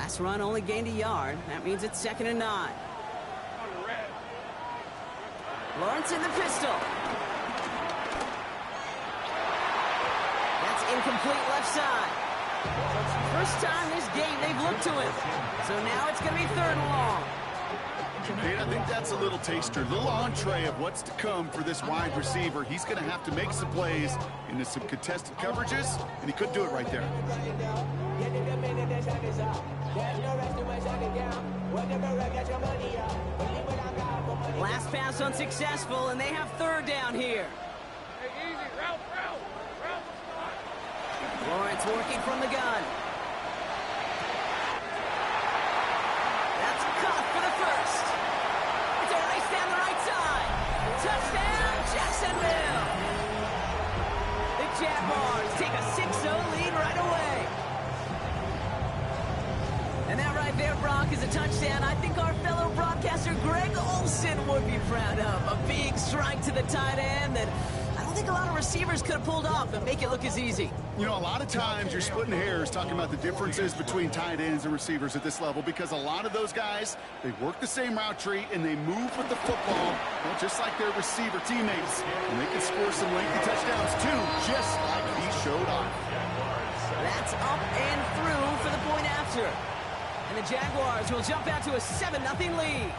Last run only gained a yard. That means it's 2nd and 9. Lawrence in the pistol. That's incomplete left side. First time this game they've looked to him. So now it's going to be 3rd and long. And I think that's a little taster, a little entree of what's to come for this wide receiver. He's going to have to make some plays into some contested coverages, and he couldn't do it right there. Last pass unsuccessful, and they have 3rd down here. Lawrence working from the gun. That's caught for the first. It's a race down the right side. Touchdown, Jacksonville. The Jaguars take a 6-0 lead right away. And that right there, Brock, is a touchdown I think our fellow broadcaster Greg Olsen would be proud of. A big strike to the tight end that I don't think a lot of receivers could have pulled off and make it look as easy. You know, a lot of times you're splitting hairs talking about the differences between tight ends and receivers at this level because a lot of those guys, they work the same route tree and they move with the football, well, just like their receiver teammates. And they can score some lengthy touchdowns too, just like he showed off. That's up and through for the point after. And the Jaguars will jump out to a 7-0 lead.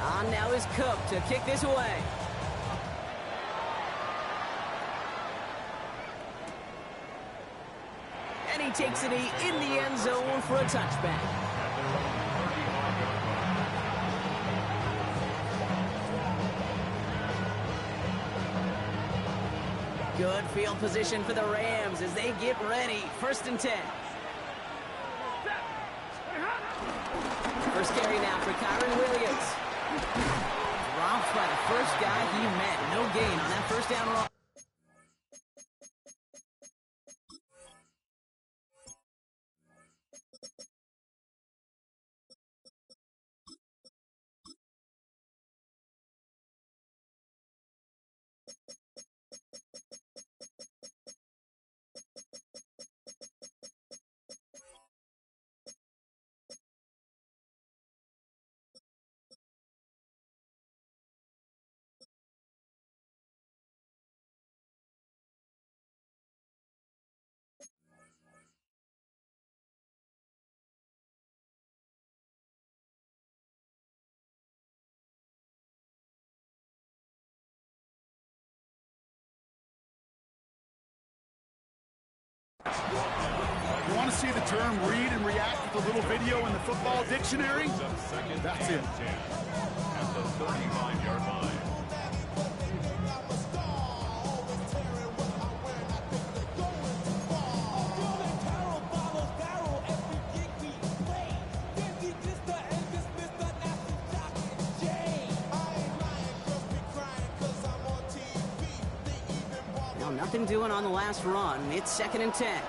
On now is Cook to kick this away. And he takes it in the end zone for a touchback. Good field position for the Rams as they get ready. 1st and 10. First carry now for Kyron Williams. Dropped by the first guy he met. No gain on that 1st down run. You want to see the term read and react with a little video in the football dictionary? That's it. At the 35-yard line. Nothing doing on the last run. It's 2nd and 10.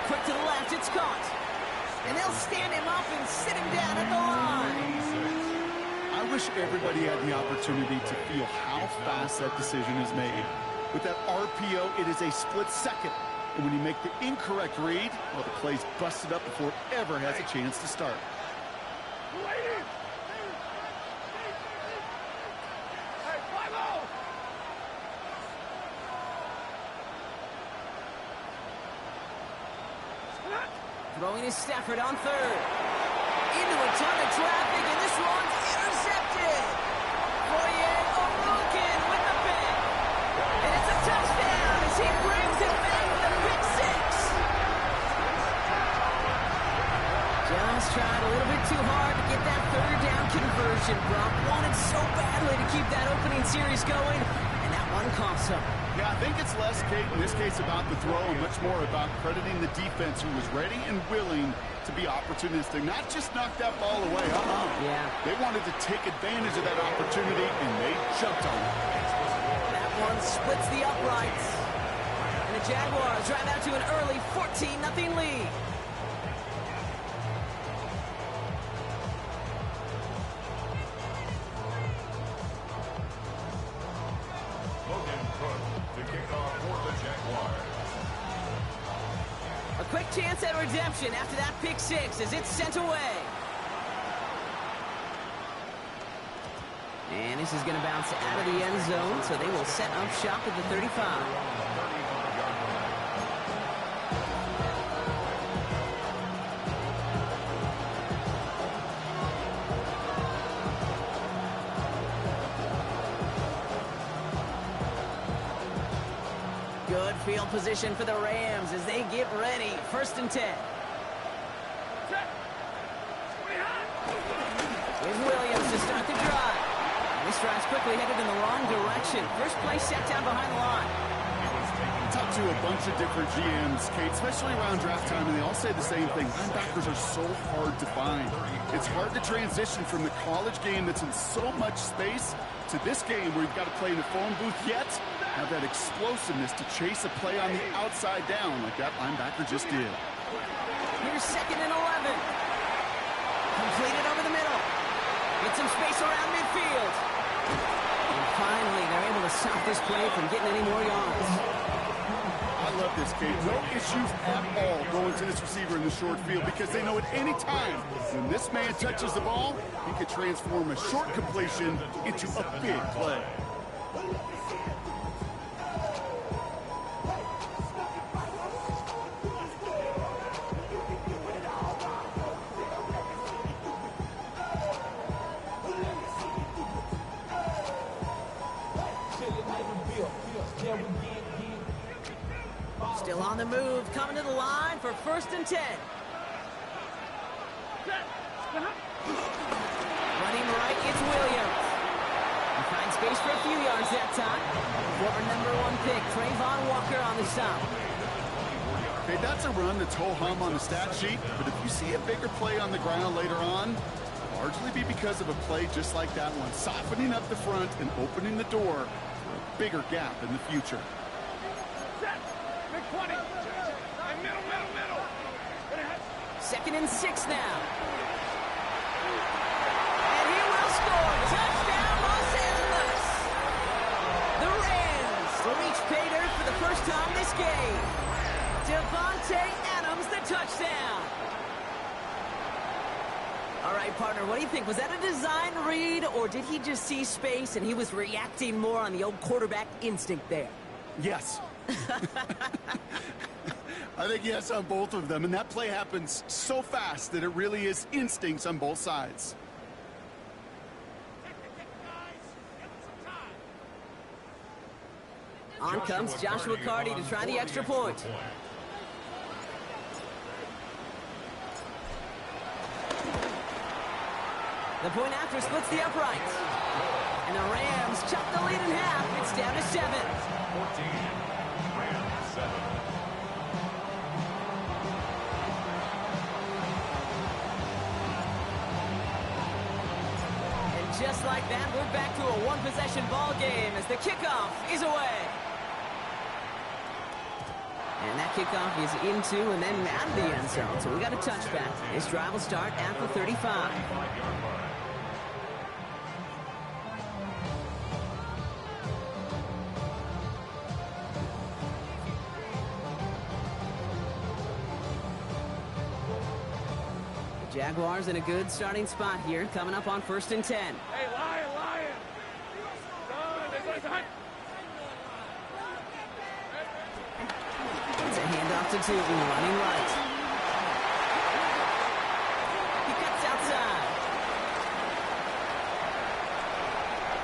Quick to the left, it's caught. And they'll stand him up and sit him down at the line. I wish everybody had the opportunity to feel how fast that decision is made. With that RPO, it is a split second. And when you make the incorrect read, well, the play's busted up before it ever has a chance to start. Throwing is Stafford on 3rd. Into a ton of traffic, and this one's intercepted. Fourier O'Rourke with the pick. And it's a touchdown as he brings it back with a pick 6. Just tried a little bit too hard to get that 3rd down conversion. Brock wanted so badly to keep that opening series going, and that uncomfortable. Yeah, I think it's less, Kate, in this case about the throw and much more about crediting the defense who was ready and willing to be opportunistic. Not just knock that ball away. Yeah. They wanted to take advantage of that opportunity, and they jumped on it. That one splits the uprights. And the Jaguars drive out to an early 14-0 lead. A quick chance at redemption after that pick six as it's sent away. And this is going to bounce out of the end zone, so they will set up shop at the 35. Good field position for the Rams as they get ready. 1st and 10. Here's Williams to start the drive. This drive's quickly headed in the wrong direction. First play set down behind the line. Talk to a bunch of different GMs, Kate, especially around draft time, and they all say the same thing. Linebackers are so hard to find. It's hard to transition from the college game that's in so much space to this game where you've got to play in the phone booth, yet have that explosiveness to chase a play on the outside down like that linebacker just did. Here's 2nd and 11. Completed over the middle. Get some space around midfield. And finally, they're able to stop this play from getting any more yards. I love this, Kate. No issues at all going to this receiver in the short field because they know at any time when this man touches the ball, he could transform a short completion into a big play. Still on the move, coming to the line for 1st and 10. Running right, it's Williams. He finds space for a few yards that time. Former #1 pick, Trayvon Walker on the stop. Okay, that's a run that's ho-hum on the stat sheet, but if you see a bigger play on the ground later on, it'll largely be because of a play just like that one, softening up the front and opening the door for a bigger gap in the future. 2nd and 6 now. And he will score. Touchdown, Los Angeles. The Rams reach pay dirt for the first time this game. Devontae Adams, the touchdown. All right, partner, what do you think? Was that a design read, or did he just see space and he was reacting more on the old quarterback instinct there? Yes. I think yes on both of them, and that play happens so fast that it really is instincts on both sides. On comes Joshua Carty to try the extra point. The point after splits the uprights. And the Rams chop the lead in half. It's down to 7. 14. Rams 7. Just like that, we're back to a one-possession ball game as the kickoff is away. And that kickoff is into and then out of the end zone. So we got a touchback. This drive will start at the 35. Jaguars in a good starting spot here, coming up on 1st and 10. Hey, Lion! It's a handoff to Tootin, running right. He cuts outside.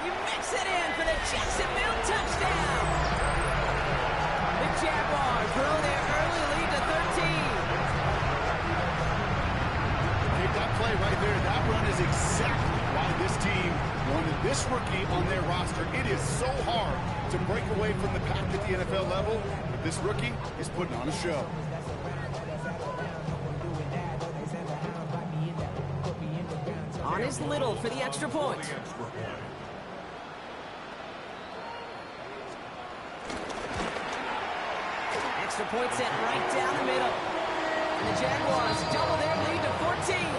You mix it in for the Jacksonville touchdown. The Jaguars grow their early lead to 13. That play right there, that run is exactly why this team wanted this rookie on their roster. It is so hard to break away from the pack at the NFL level, but this rookie is putting on a show. On is Little for the extra point. Extra point sent right down the middle. And the Jaguars double their lead to 14.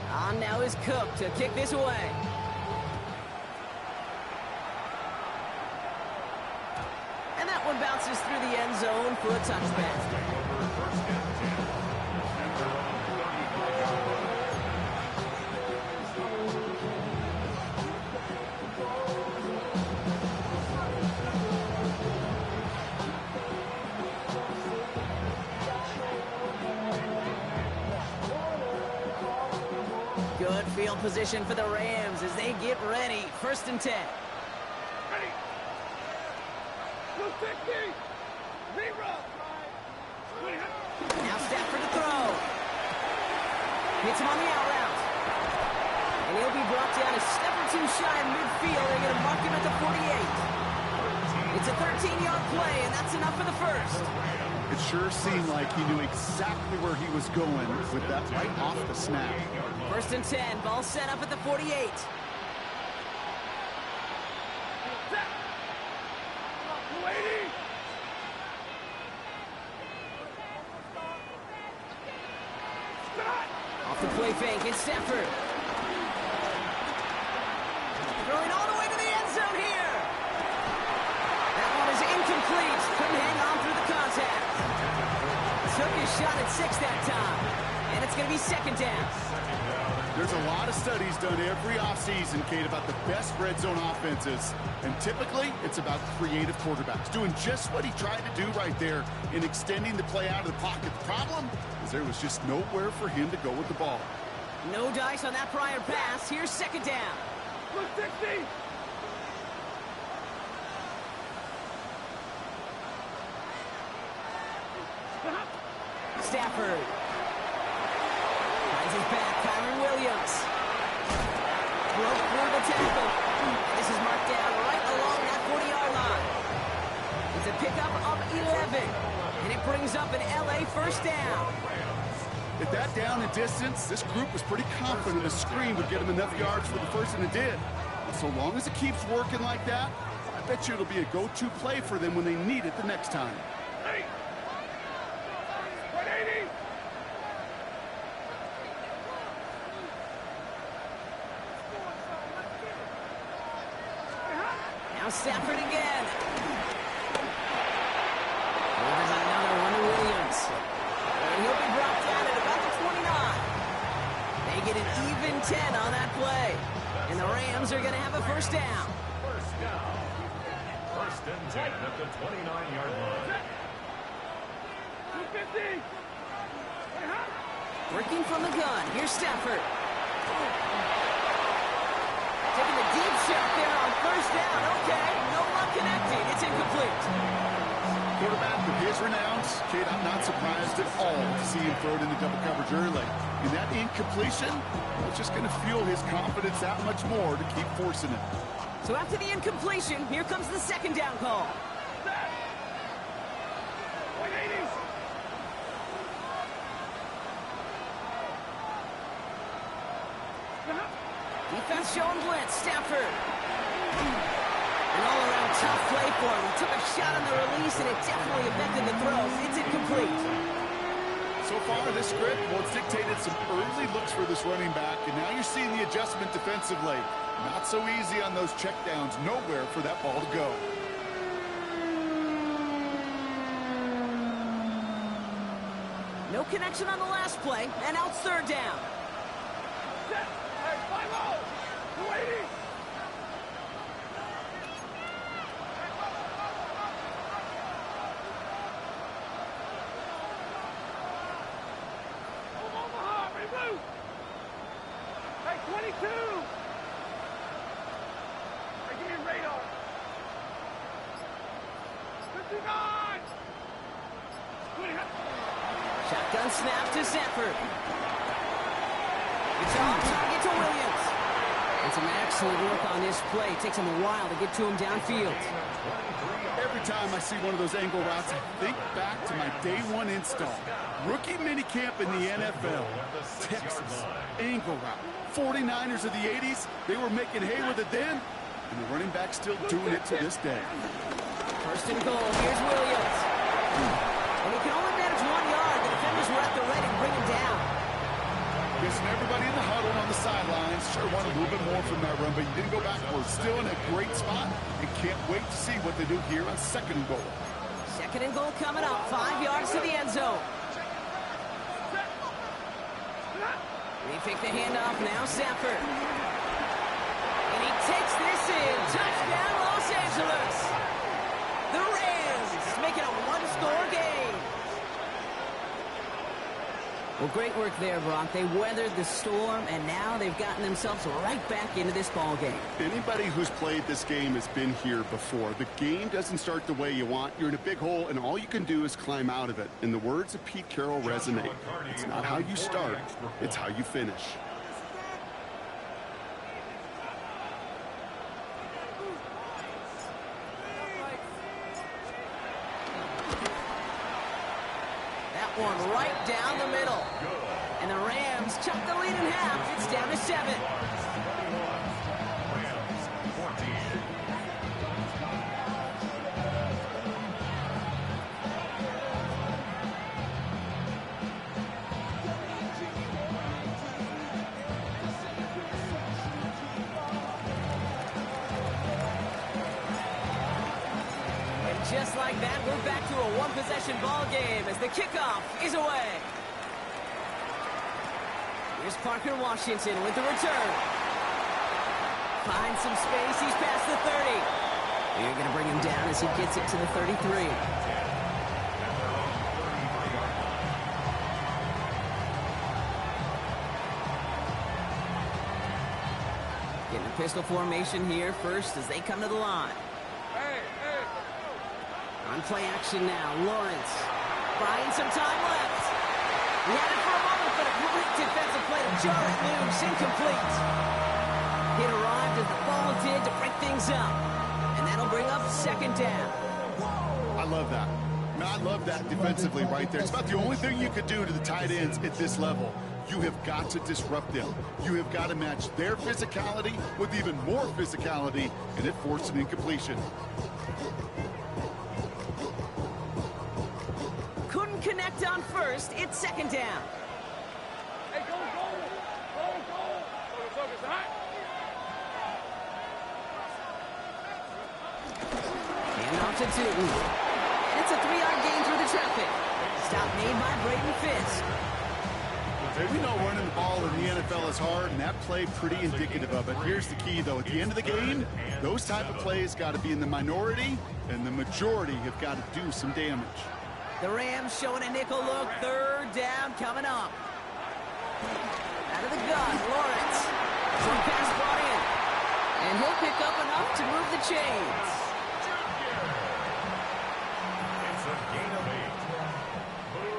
On now is Cook to kick this away. And that one bounces through the end zone for a touchback. Good field position for the Rams as they get ready. 1st and 10. Ready. 250. Zero. Now Stafford to throw. Hits him on the out route. And he'll be brought down a step or two shy in midfield. They're going to mark him at the 48. It's a 13-yard play, and that's enough for the first. It sure seemed like he knew exactly where he was going with that right off the snap. 1st and 10, ball set up at the 48. Off the play fake, it's Stafford. Throwing all the way to the end zone here. That one is incomplete. Couldn't hang on through the contact. Took his shot at 6 that time. And it's going to be 2nd down. There's a lot of studies done every offseason, Kate, about the best red zone offenses. And typically, it's about creative quarterbacks doing just what he tried to do right there in extending the play out of the pocket. The problem is there was just nowhere for him to go with the ball. No dice on that prior pass. Here's 2nd down. 160. Stafford. Finds his back, Kyron Williams. Broke through the tackle. This is marked down right along that 40-yard line. It's a pickup of 11. And it brings up an LA 1st down. At that down and distance, this group was pretty confident the screen would get him enough yards for the first, and it did. And so long as it keeps working like that, I bet you it'll be a go-to play for them when they need it the next time. Hey. 180. Now Stafford again. There's another one to Williams. And he'll be brought down at about the 29. They get an even 10 on that play. And the Rams are going to have a 1st down. 1st down. 1st and 10 at the 29-yard line. 250. Working from the gun. Here's Stafford. Taking the deep shot there on 1st down. Okay, no luck connecting. It's incomplete. Quarterback with his renowns, Kate, I'm not surprised at all to see him throw it into double coverage early. And that incompletion is just going to fuel his confidence that much more to keep forcing it. So after the incompletion, here comes the 2nd down call. 180. Defense showing blitz. Stafford. An all-around tough play for him. He took a shot on the release, and it definitely affected the throws. It's incomplete. So far, this script, well, it's dictated some early looks for this running back, and now you're seeing the adjustment defensively. Not so easy on those checkdowns. Nowhere for that ball to go. No connection on the last play, and now it's 3rd down. Set. Hey, 5-0. 280. Shotgun snap to Sanford. It's on target to Williams. And some excellent work on this play. It takes him a while to get to him downfield. Every time I see one of those angle routes, I think back to my day one install. Rookie minicamp in the NFL. Texas, angle route. 49ers of the 80s, they were making hay with it then, and the running back's still doing it to this day. First and goal, here's Williams. And he can only manage 1 yard. The defenders were at the ready to bring him down. Guessing everybody in the huddle on the sidelines sure wanted a little bit more from that run, but you didn't go backwards. Still in a great spot, and can't wait to see what they do here on second and goal. Second and goal coming up, 5 yards to the end zone. They pick the handoff, now Sanford. And he takes this in. Touchdown, Los Angeles. The Rams make it a one-score game. Well, great work there, Brock. They weathered the storm, and now they've gotten themselves right back into this ball game. Anybody who's played this game has been here before. The game doesn't start the way you want. You're in a big hole, and all you can do is climb out of it. And the words of Pete Carroll resonate. It's not how you start, it's how you finish. One right down the middle. And the Rams chuck the lead in half. It's down to 7. Just like that, we're back to a one-possession ball game as the kickoff is away. Here's Parker Washington with the return. Finds some space, he's past the 30. You're going to bring him down as he gets it to the 33. Getting a pistol formation here first as they come to the line. On play action now, Lawrence buying some time left. He had it for a moment, but a great defensive play to jar it loose, incomplete. It arrived as the ball did to break things up, and that'll bring up second down. I love that. I love that defensively right there. It's about the only thing you could do to the tight ends at this level. You have got to disrupt them. You have got to match their physicality with even more physicality, and it forced an incompletion. Connect on first, it's second down. Hey, go. And off to Newton. And it's a 3-yard gain through the traffic. Stop made by Braden Fisk. We know running the ball in the NFL is hard, and that play pretty indicative of it. Here's the key, though. At the end of the game, those type of plays got to be in the minority, and the majority have got to do some damage. The Rams showing a nickel look. Third down coming up. Out of the gun, Lawrence. Some pass brought in. And he'll pick up enough to move the chains. It's a gain of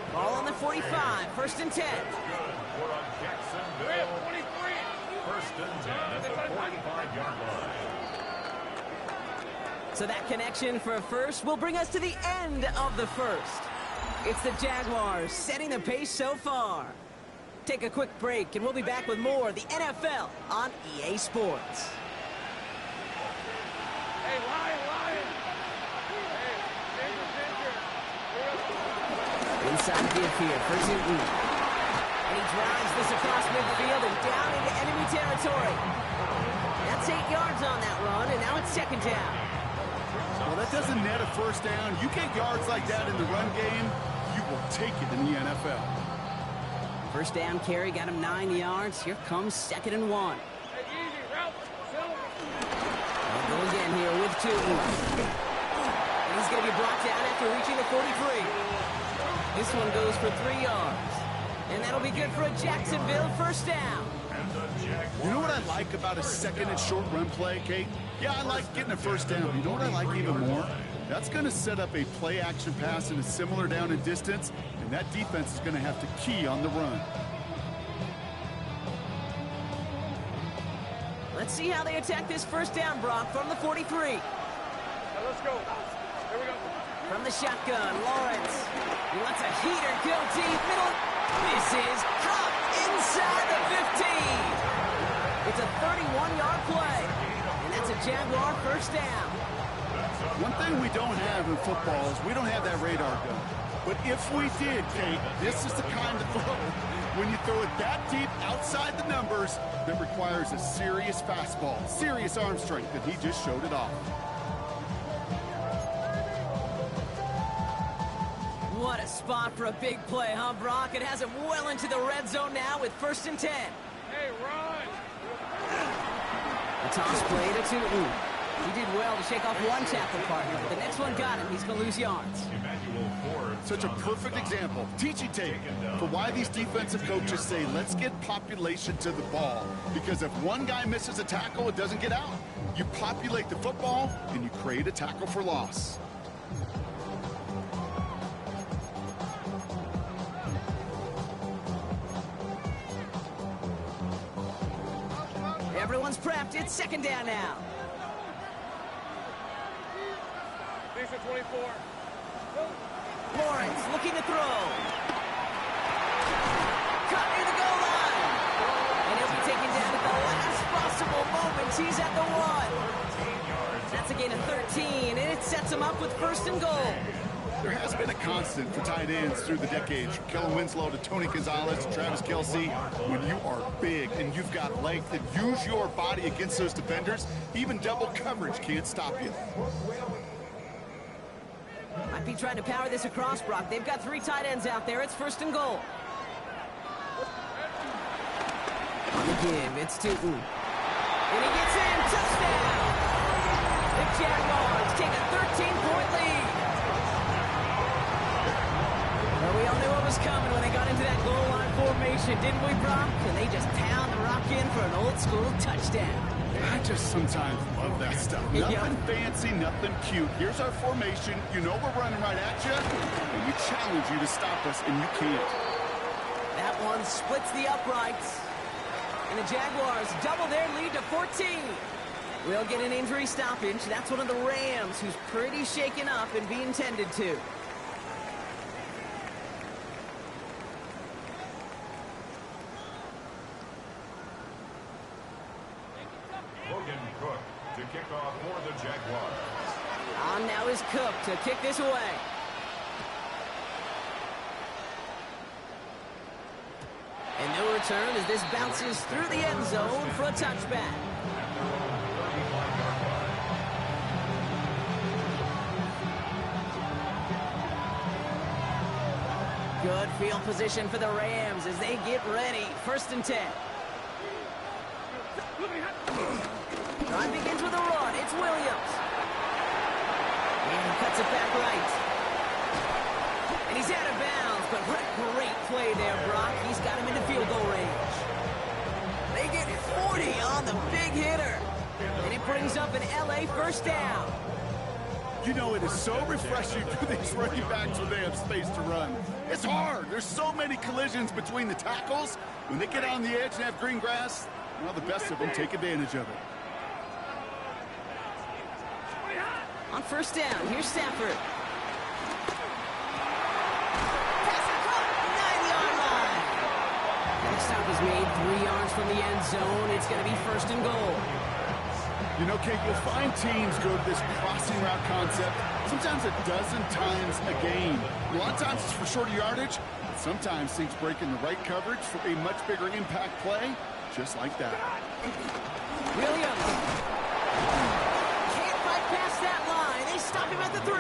8. Ball on the 45. First and 10. We're on Jacksonville. 23. First and 10 at the 45-yard line. So that connection for a first will bring us to the end of the first. It's the Jaguars setting the pace so far. Take a quick break, and we'll be back with more of the NFL on EA Sports. Hey, Lion. Hey, Inside give here for Newton. And he drives this across midfield and down into enemy territory. That's 8 yards on that run, and now it's second down. Well, that doesn't net a first down. You get yards like that in the run game, you will take it in the NFL. First down carry got him 9 yards. Here comes second and 1. Hey, easy, route. They'll go again here with Newton. And he's going to be brought down after reaching the 43. This one goes for 3 yards. And that'll be good for a Jacksonville first down. You know what I like about a second and short run play, Kate? Yeah, I like getting a first down. You know what I like even more? That's going to set up a play-action pass in a similar down and distance, and that defense is going to have to key on the run. Let's see how they attack this first down, Brock, from the 43. Now let's go. Here we go. From the shotgun, Lawrence. He wants a heater, go deep, middle. This is dropped inside the 15. It's a 31-yard play, and that's a Jaguar first down. One thing we don't have in football is we don't have that radar gun. But if we did, Kate, this is the kind of throw, when you throw it that deep outside the numbers, that requires a serious fastball, serious arm strength, and he just showed it off. What a spot for a big play, huh, Brock? It has him well into the red zone now with 1st and 10. Hey, run! The toss play to Tutu. He did well to shake off one tackle partner, but the next one got him. He's going to lose yards. Such a perfect example, teaching tape, for why these defensive coaches say, let's get population to the ball. Because if one guy misses a tackle, it doesn't get out. You populate the football, and you create a tackle for loss. Everyone's prepped. It's 2nd down now. These are 24. Lawrence looking to throw. Cut near the goal line. And he'll be taken down at the last possible moment. He's at the 1. That's a gain of 13, and it sets him up with 1st and goal. There has been a constant for tight ends through the decades, from Kellen Winslow to Tony Gonzalez to Travis Kelce. When you are big and you've got length and use your body against those defenders, even double coverage can't stop you. Might be trying to power this across, Brock. They've got 3 tight ends out there. It's 1st and goal. On the give, it's Tutu. And he gets in. Touchdown! The Jaguars take a 13-point lead. Well, we all knew what was coming when they got into that goal line formation, didn't we, Brock? And they just pound the rock in for an old-school touchdown. I just sometimes love that stuff. Yeah. Nothing fancy, nothing cute. Here's our formation. You know we're running right at you, and we challenge you to stop us, and you can't. That one splits the uprights. And the Jaguars double their lead to 14. We'll get an injury stoppage. That's one of the Rams who's pretty shaken up and being tended to. Cook to kick off for the Jaguars. On now is Cook to kick this away. And no return as this bounces through the end zone for a touchback. Good field position for the Rams as they get ready. 1st and 10. Drive begins with a run. It's Williams. And he cuts it back right. And he's out of bounds, but what a great play there, Brock. He's got him into field goal range. They get 40 on the big hitter. And it brings up an LA first down. You know, it is so refreshing for these running backs when they have space to run. It's hard. There's so many collisions between the tackles. When they get on the edge and have green grass, well, the best of them take advantage of it. On 1st down, here's Stafford. Pass it caught, 9-yard line. Next stop is made 3 yards from the end zone. It's going to be 1st and goal. You know, Kate, you'll find teams go to this crossing route concept sometimes a dozen times a game. A lot of times it's for shorter yardage, but sometimes things break in the right coverage for a much bigger impact play, just like that. Williams. Can't fight past that line. They stop him at the 3.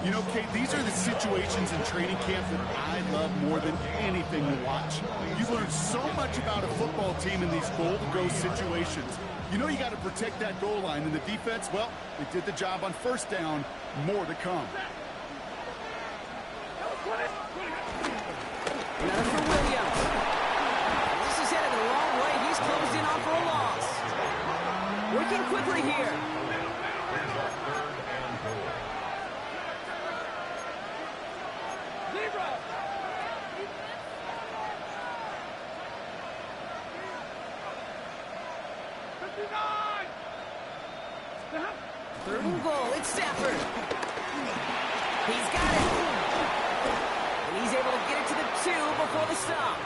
You know, Kate, these are the situations in training camp that I love more than anything to watch. You learn so much about a football team in these goal-to-go situations. You know you got to protect that goal line, and the defense, well, they did the job on 1st down. More to come. Another for Williams. This is headed the wrong way. He's closed in on for a loss. Working quickly here. Third and goal. It's Stafford. He's got it. And he's able to get it to the 2 before the stop.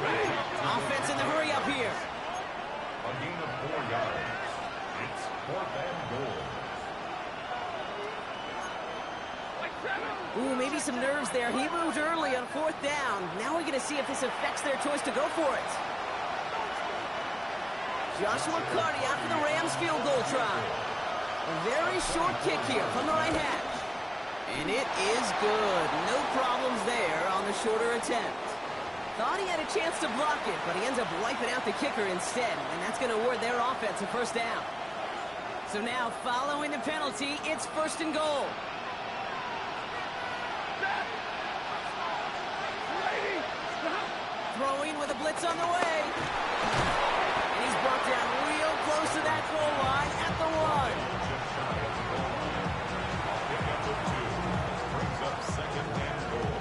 Offense in the hurry up here. A gain of 4 yards. It's 4th and goal. Ooh, maybe some nerves there. He moved early on 4th down. Now we're going to see if this affects their choice to go for it. Joshua Carty after the Rams field goal try. A very short kick here from the right hash. And it is good. No problems there on the shorter attempt. Thought he had a chance to block it, but he ends up wiping out the kicker instead. And that's going to award their offense a first down. So now, following the penalty, it's 1st and goal. Throwing with a blitz on the way. And he's brought down real close to that goal line at the 1. Just shy of the goal line. Pick up the 2. Brings up 2nd and goal.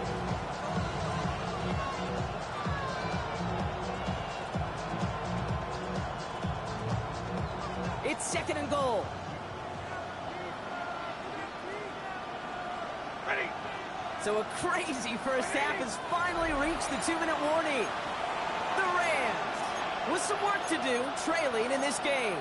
It's 2nd and goal. Ready. So a crazy first half has finally reached the 2-minute warning. The Rams with some work to do, trailing in this game.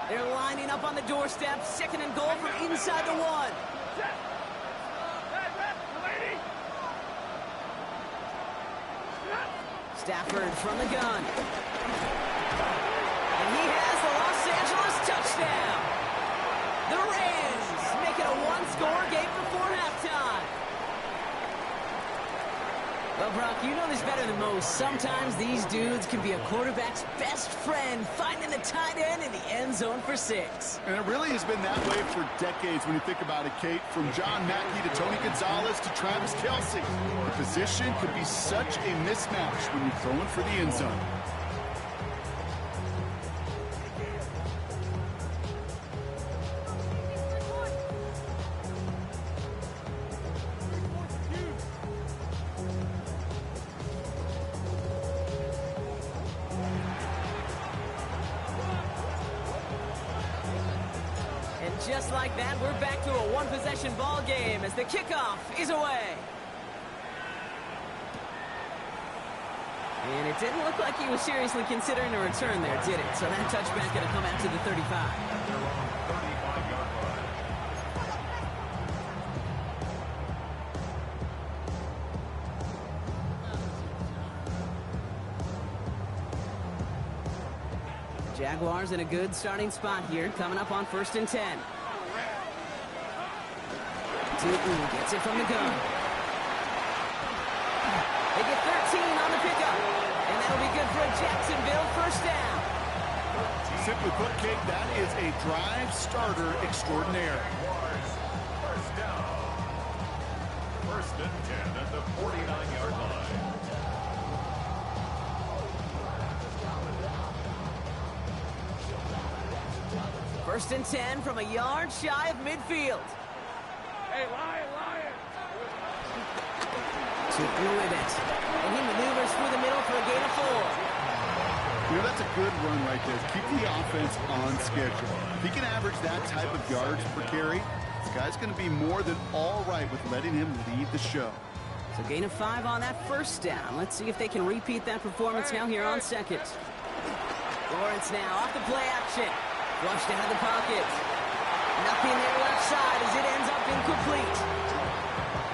They're lining up on the doorstep. 2nd and goal from inside the 1. Stafford from the gun. And he has the Los Angeles touchdown. The Rams make it a 1-score game before halftime. Well, Brock, you know this better than most. Sometimes these dudes can be a quarterback's best friend, finding the tight end in the end zone for 6. And it really has been that way for decades when you think about it, Kate. From John Mackey to Tony Gonzalez to Travis Kelce. The position could be such a mismatch when you're throwing for the end zone. Just like that, we're back to a one-possession ball game as the kickoff is away. And it didn't look like he was seriously considering a return there, did it? So that touchback going to come out to the 35. They're on 35-yard line. Jaguars in a good starting spot here, coming up on 1st and 10. Tutu gets it from the gun. They get 13 on the pickup, and that'll be good for a Jacksonville first down. Simply put, Kate, that is a drive starter extraordinaire. First down. 1st and 10 at the 49-yard line. First and 10 from a yard shy of midfield. Hey, Lion. Tutu with it. And he maneuvers through the middle for a gain of 4. You know, that's a good run right there. Keep the offense on schedule. If he can average that type of yards per carry, this guy's going to be more than all right with letting him lead the show. So gain of 5 on that first down. Let's see if they can repeat that performance now here on 2nd. Lawrence now off the play action. Flushed out of the pocket. Nothing there left side as it ends up incomplete.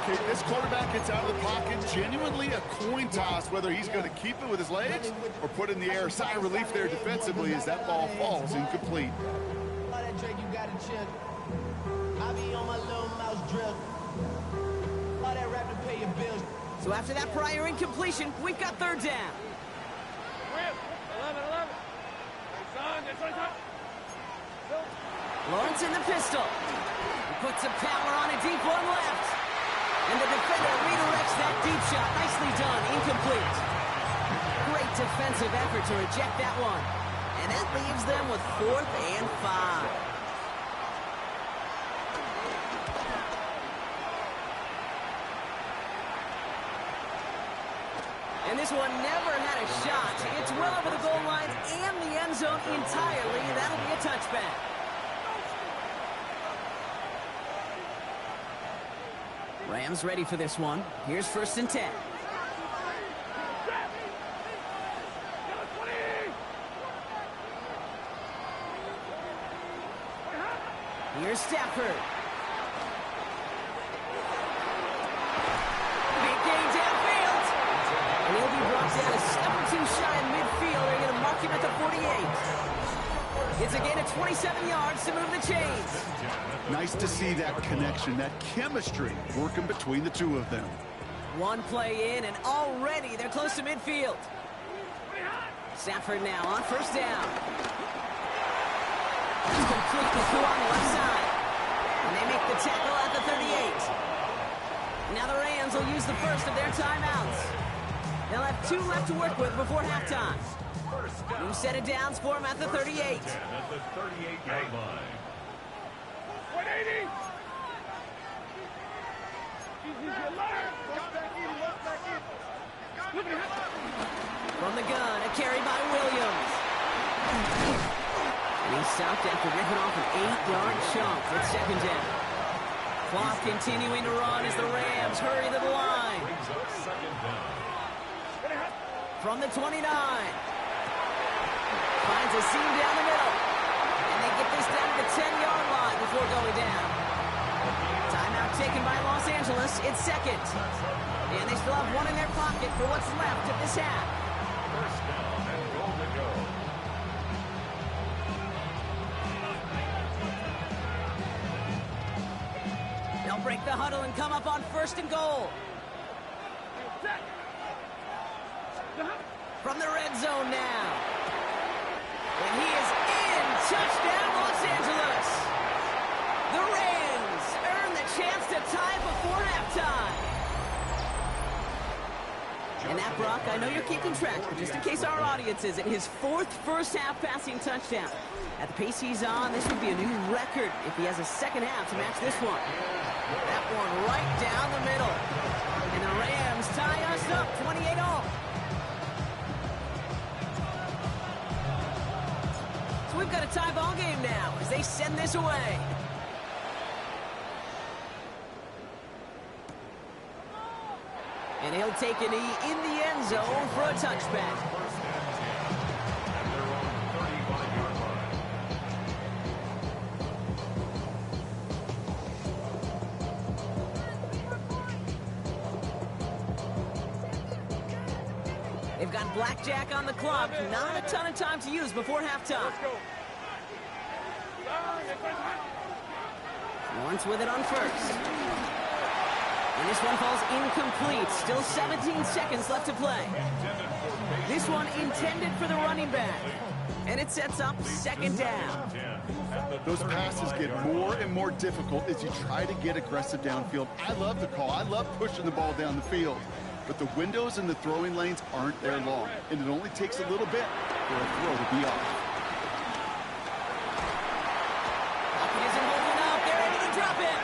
Okay, this quarterback gets out of the pocket. Genuinely a coin toss whether he's going to keep it with his legs or put it in the air. Sigh of relief there defensively as that ball falls incomplete. So after that prior incompletion, we've got 3rd down. 11. Son, that's what I thought. Lawrence in the pistol. He puts some power on a deep one left. And the defender redirects that deep shot. Nicely done. Incomplete. Great defensive effort to reject that one. And that leaves them with 4th and 5. And this one never had a shot. It's well over the goal line and the end zone entirely. That'll be a touchback. Rams ready for this one. Here's 1st and 10. Here's Stafford. Big gain downfield. And he'll be brought down a step or two shy in midfield. They're going to mark him at the 48. It's a gain of 27 yards to move the chains. Nice to see that connection, that chemistry working between the two of them. One play in, and already they're close to midfield. Stafford now on 1st down. It's completely through on the left side. And they make the tackle at the 38. Now the Rams will use the first of their timeouts. They'll have 2 left to work with before halftime. New set of downs for them at the 38. At the 38-yard line. 180. From the gun, a carry by Williams. And he stopped after ripping off an 8-yard chunk with 2nd down. Clock continuing to run as the Rams hurry to the line. Brings up 2nd down. From the 29. Finds a seam down the middle. And they get this down to the 10-yard line before going down. Timeout taken by Los Angeles. It's 2nd. And they still have 1 in their pocket for what's left of this half. 1st down and goal to go. They'll break the huddle and come up on 1st and goal. From the red zone now. And he is in. Touchdown, Los Angeles. The Rams earn the chance to tie before halftime. And that, Brock, I know you're keeping track, but just in case our audience isn't, his 4th first-half passing touchdown. At the pace he's on, this would be a new record if he has a 2nd half to match this one. That one right down the middle. And the Rams tie us up 28-all. So we've got a tie ball game now as they send this away. And he'll take a knee in the end zone for a touchback. 1st and 10. At their own 35-yard line. They've got blackjack on the clock. Not a ton of time to use before halftime. Lawrence with it on 1st. And this one falls incomplete. Still 17 seconds left to play. This one intended for the running back. And it sets up 2nd down. Those passes get more and more difficult as you try to get aggressive downfield. I love the call. I love pushing the ball down the field. But the windows in the throwing lanes aren't there long. And it only takes a little bit for a throw to be off. Pocket isn't holding up. They're able to drop it.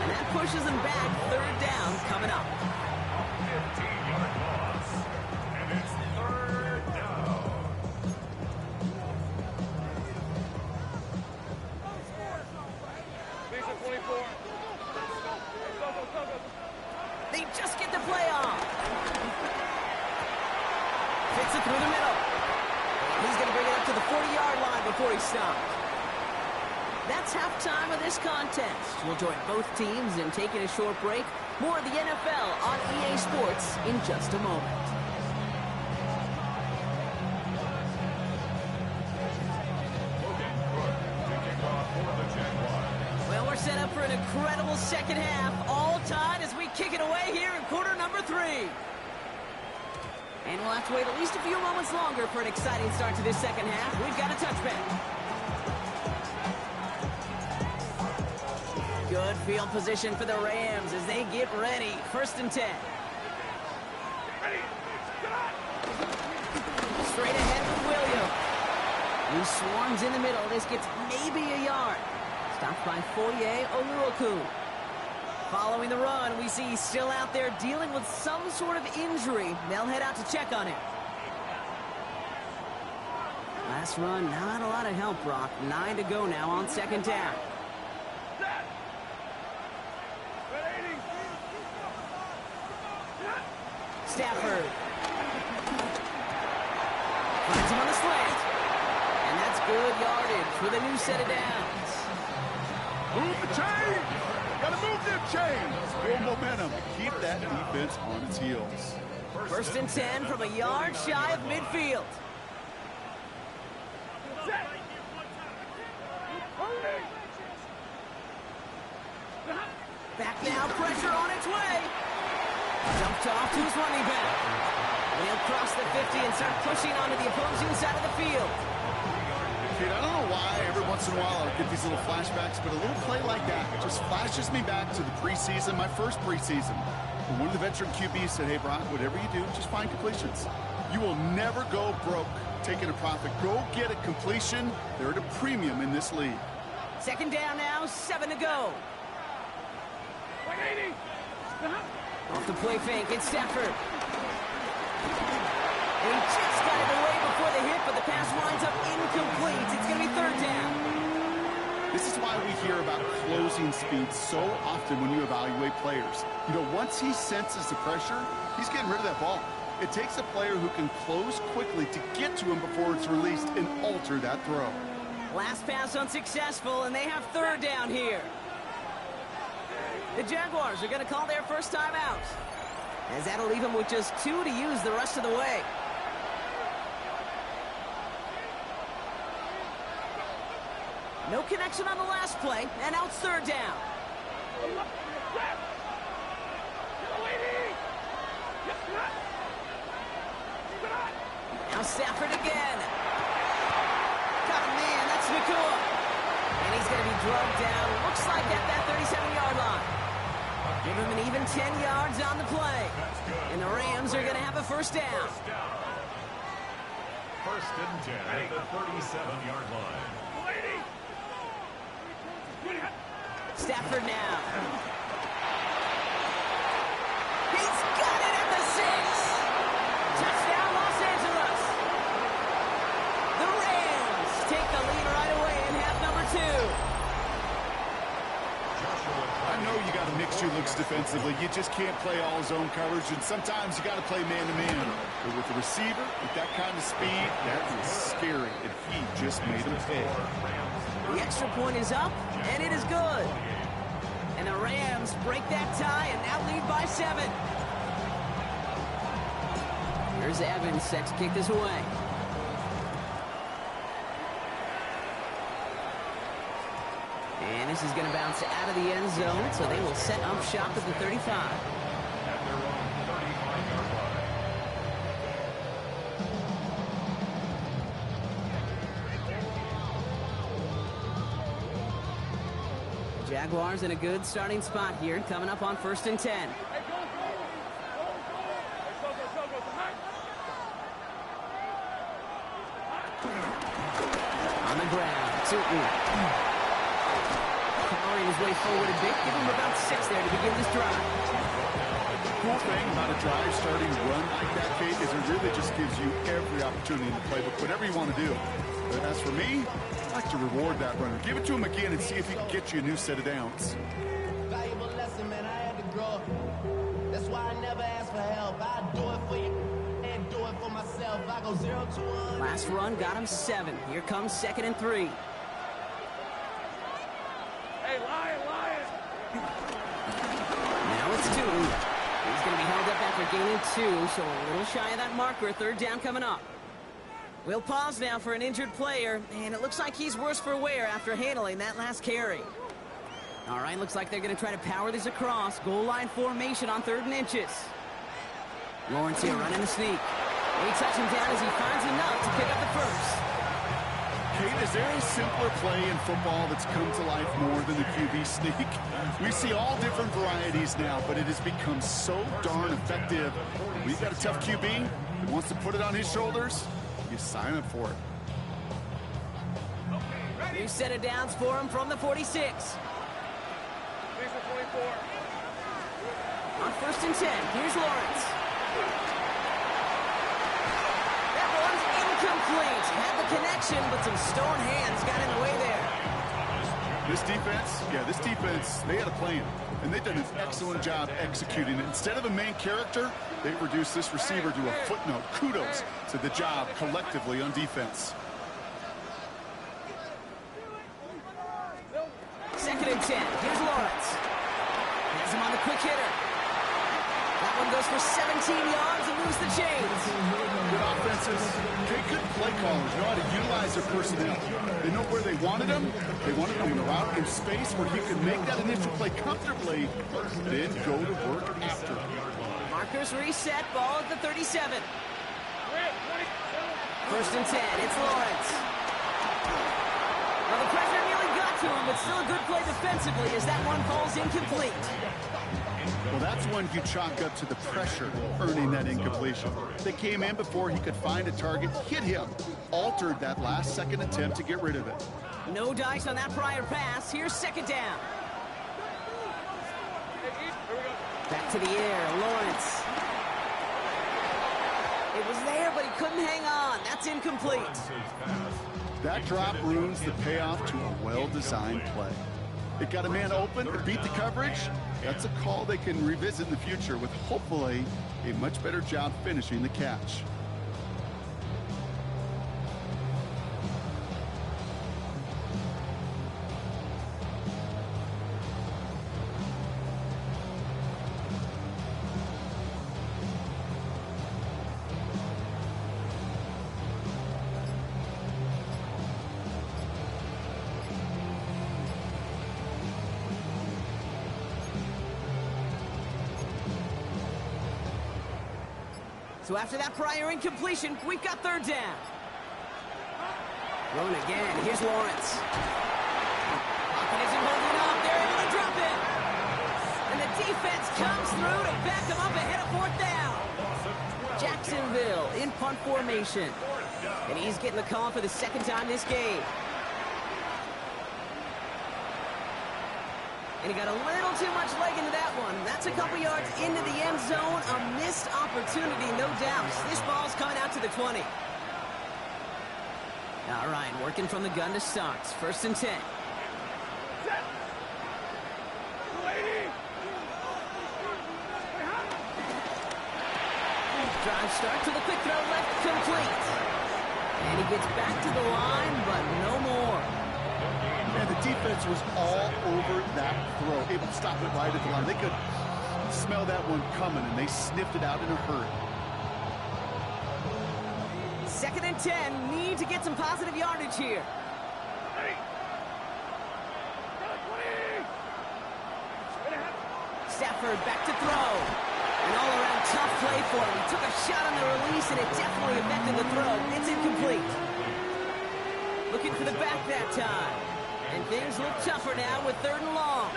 And that pushes them back. 3rd down coming up. 15-yard loss. And it's 3rd down. Lisa 24. They just get the play off. Fits it through the middle. He's going to bring it up to the 40-yard line before he stops. That's halftime of this contest. We'll join both teams in taking a short break. More of the NFL on EA Sports in just a moment. Well, we're set up for an incredible 2nd half. All tied as we kick it away here in quarter number 3. And we'll have to wait at least a few moments longer for an exciting start to this 2nd half. We've got a touchback. Good field position for the Rams as they get ready. 1st and 10. Ready. straight ahead with Williams. He swarms in the middle. This gets maybe a yard. Stopped by Foye Oluoku. Following the run, we see he's still out there dealing with some sort of injury. They'll head out to check on him. Last run, not a lot of help, Brock. 9 to go now on second down. Stafford. Finds him on the slant. And that's good yardage with a new set of downs. Move the chain! Gotta move them chains! Build momentum. Keep that defense on its heels. First and 10 from a yard shy of midfield. Back now, pressure on its way. Dumped off to his running back. He'll cross the 50 and start pushing onto the opposing side of the field. Kid, I don't know why every once in a while I get these little flashbacks, but a little play like that just flashes me back to the preseason, my first preseason. And one of the veteran QBs said, hey, Brock, whatever you do, just find completions. You will never go broke taking a profit. Go get a completion. They're at a premium in this league. Second down now, 7 to go. 180. Off the play fake, it's Stafford. And he just got it away before the hit, but the pass winds up incomplete. It's going to be third down. This is why we hear about closing speed so often when you evaluate players. You know, once he senses the pressure, he's getting rid of that ball. It takes a player who can close quickly to get to him before it's released and alter that throw. Last pass unsuccessful, and they have third down here. The Jaguars are going to call their first time out, as that'll leave them with just 2 to use the rest of the way. No connection on the last play, and now it's third down. Now Stafford again. Got a man, that's Nakua. And he's going to be drugged down, looks like at that 37-yard line. Give him an even 10 yards on the play. And the Rams are going to have a first down. First and 10 at the 37-yard line. Stafford now. He's got it at the 6. Touchdown, Los Angeles. The Rams take the lead right away in half number 2. I know you got to mix your looks defensively. You just can't play all zone coverage, and sometimes you got to play man-to-man. But with the receiver, with that kind of speed, that is scary, and he just made him pay. The extra point is up, and it is good. And the Rams break that tie and now lead by 7. Here's Evans set to kick this away. And this is going to bounce out of the end zone, so they will set up shop at the 35. At their own 35-yard line. Jaguars in a good starting spot here, coming up on first and 10. On the ground, Tutu. Powering his way forward a bit, give him about 6 there to begin this drive. Cool thing about a drive starting run like that, Kate, is it really just gives you every opportunity to play whatever you want to do. But as for me, I like to reward that runner. Give it to him again and see if he can get you a new set of downs. Valuable lesson, man. I had to grow. That's why I never ask for help. I do it for you and do it for myself. I go 0 to 1. Last run got him 7. Here comes second and 3. Hey, Lion. Now it's 2. He's going to be held up after gaining 2, so a little shy of that marker. Third down coming up. We'll pause now for an injured player, and it looks like he's worse for wear after handling that last carry. All right, looks like they're going to try to power this across. Goal line formation on 3rd and inches. Lawrence here running the sneak. They touch him down as he finds enough to pick up the first. Kate, is there a simpler play in football that's come to life more than the QB sneak? We see all different varieties now, but it has become so darn effective. We've got a tough QB who wants to put it on his shoulders. You Sign up for it. New set of downs for him from the 46. Please for 24. On 1st and 10, here's Lawrence. That one's incomplete. Had the connection, but some stone hands got in the way there. This defense, they had a plan, and they've done an excellent job executing it. Instead of a main character, they've reduced this receiver to a footnote. Kudos to the job collectively on defense. 2nd and 10, here's Lawrence. Has him on the quick hitter. That one goes for 17 yards and moves the chains. Good offenses. Okay, good play callers know how to utilize their personnel. They know where they wanted them. They wanted them in a route in space where he could make that initial play comfortably, then go to work after. Markers reset, ball at the 37. 1st and 10, it's Lawrence. Well, the pressure nearly got to him, but still a good play defensively as that one falls incomplete. Well, that's one you chalk up to the pressure earning that incompletion. They came in before he could find a target, hit him, altered that last second attempt to get rid of it. No dice on that prior pass. Here's 2nd down. Back to the air, Lawrence. It was there, but he couldn't hang on. That's incomplete. That drop ruins the payoff to a well-designed play. It got a man open, it beat the coverage. That's a call they can revisit in the future with hopefully a much better job finishing the catch. So after that prior incompletion, we've got 3rd down. Thrown again. Here's Lawrence. Pocket isn't holding up. They're able to drop it. And the defense comes through to back them up ahead of 4th down. Jacksonville in punt formation. And he's getting the call for the 2nd time this game. And he got a little too much leg into that one. That's a couple yards into the end zone. A missed opportunity, no doubt. This ball's coming out to the 20. All right, working from the gun to start. 1st and 10. Drive start to the quick throw left, complete. And he gets back to the line, but no more. And the defense was all over that throw, able to stop it right at the line. They could smell that one coming, and they sniffed it out in a hurry. 2nd and 10, need to get some positive yardage here. Stafford back to throw. An all-around tough play for him. He took a shot on the release, and it definitely affected the throw. It's incomplete. Looking for the back that time. And things look tougher now with 3rd and long.